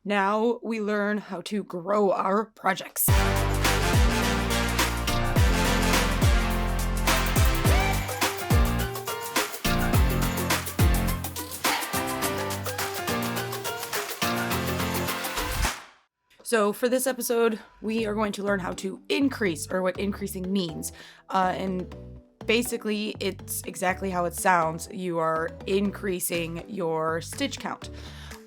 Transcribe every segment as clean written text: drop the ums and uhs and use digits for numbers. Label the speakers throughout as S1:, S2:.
S1: Now we learn how to grow our projects. So for this episode, we are going to learn how to increase, or what increasing means. And basically, it's exactly how it sounds. You are increasing your stitch count.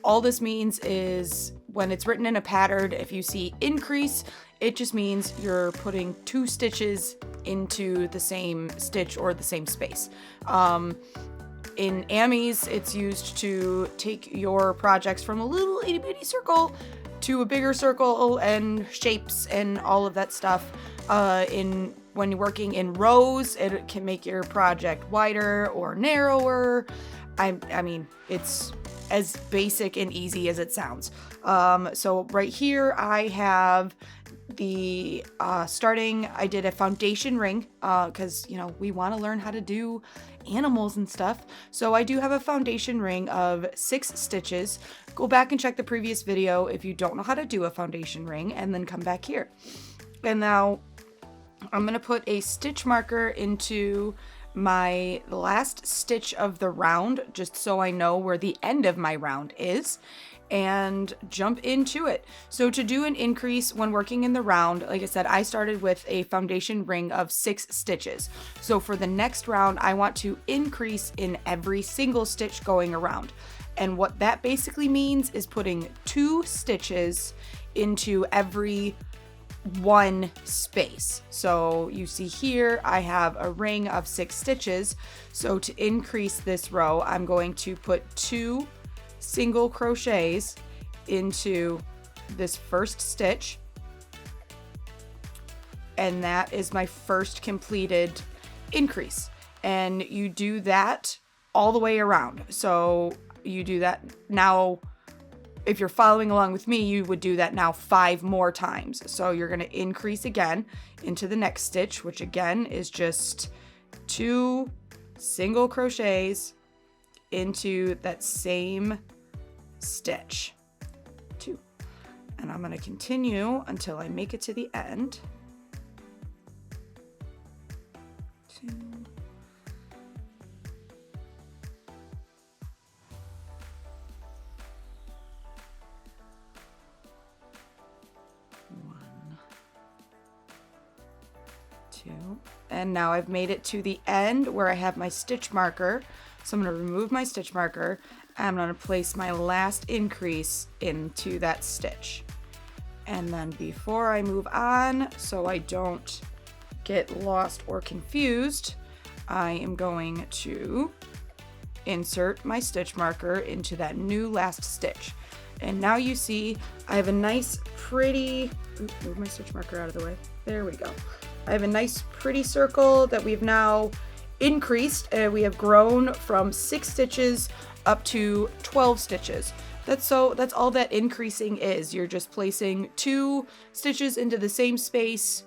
S1: All this means is when it's written in a pattern, if you see increase, it just means you're putting 2 stitches into the same stitch or the same space. In Amies, it's used to take your projects from a little itty bitty circle to a bigger circle and shapes and all of that stuff. When you're working in rows, it can make your project wider or narrower. I mean, it's as basic and easy as it sounds. So right here, I have the I did a foundation ring because, we want to learn how to do animals and stuff. So I do have a foundation ring of 6 stitches. Go back and check the previous video if you don't know how to do a foundation ring, and then come back here. And now I'm going to put a stitch marker into my last stitch of the round, just so I know where the end of my round is, and jump into it. So to do an increase when working in the round, like I said, I started with a foundation ring of 6 stitches. So for the next round, I want to increase in every single stitch going around. And what that basically means is putting 2 stitches into every 1 space. So you see here, I have a ring of 6 stitches. So to increase this row, I'm going to put 2 single crochets into this first stitch, and that is my first completed increase. And you do that all the way around. So you do that now. If you're following along with me, you would do that now 5 more times. So you're going to increase again into the next stitch, which again is just 2 single crochets into that same stitch. 2. And I'm going to continue until I make it to the end. 2. 1, 2. And now I've made it to the end where I have my stitch marker. So I'm going to remove my stitch marker. I'm going to place my last increase into that stitch. And then before I move on, so I don't get lost or confused, I am going to insert my stitch marker into that new last stitch. And now you see I have a nice pretty, move my stitch marker out of the way. There we go. I have a nice pretty circle that we've now increased. We have grown from 6 stitches up to 12 stitches. That's all that increasing is. You're just placing 2 stitches into the same space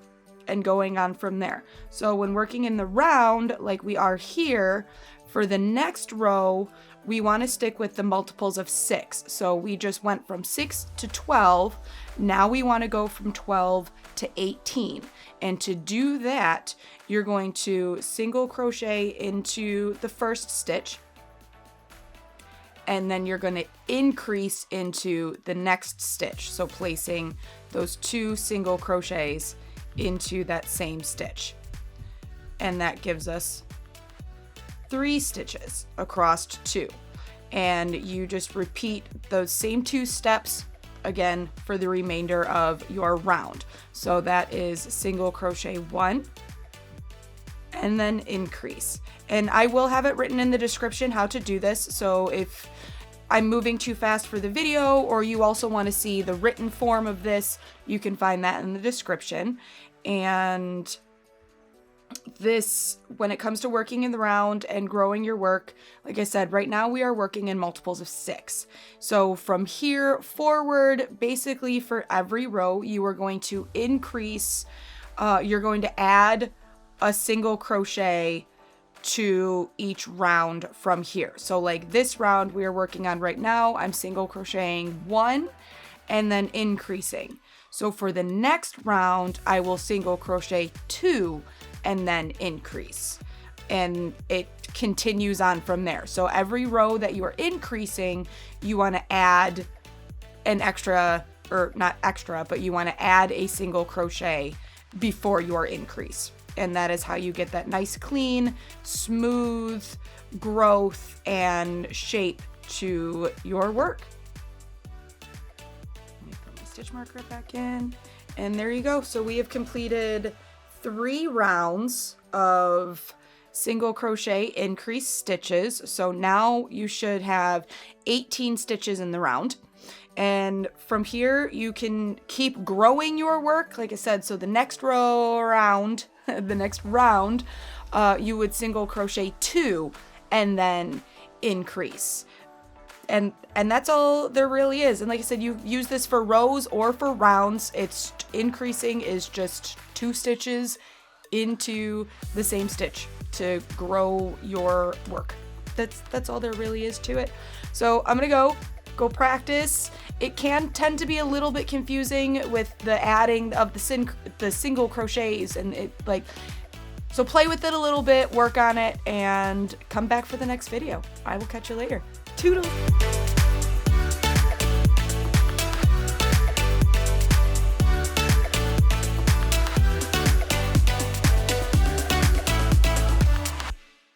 S1: and going on from there. So when working in the round, like we are here, for the next row, we want to stick with the multiples of 6. So we just went from 6 to 12. Now we want to go from 12 to 18. And to do that, you're going to single crochet into the first stitch, and then you're going to increase into the next stitch. So placing those 2 single crochets into that same stitch. And that gives us 3 stitches across 2. And you just repeat those same 2 steps again for the remainder of your round. So that is single crochet 1 and then increase. And I will have it written in the description how to do this. So if I'm moving too fast for the video, or you also want to see the written form of this, you can find that in the description. And this, when it comes to working in the round and growing your work, like I said, right now we are working in multiples of 6. So from here forward, basically for every row, you are going to increase, you're going to add a single crochet to each round from here. So like this round we are working on right now, I'm single crocheting 1, and then increasing. So for the next round, I will single crochet 2 and then increase. And it continues on from there. So every row that you are increasing, you want to add an extra, or not extra, but you want to add a single crochet before your increase. And that is how you get that nice, clean, smooth growth and shape to your work. Let me put my stitch marker back in. And there you go. So we have completed 3 rounds of single crochet increase stitches. So now you should have 18 stitches in the round. And from here, you can keep growing your work. Like I said, so the next round, you would single crochet 2 and then increase. And that's all there really is. And like I said, you use this for rows or for rounds. It's increasing is just 2 stitches into the same stitch to grow your work. That's all there really is to it. So I'm gonna go practice. It can tend to be a little bit confusing with the adding of the single crochets, and it so play with it a little bit, work on it, and come back for the next video. I will catch you later. Toodles!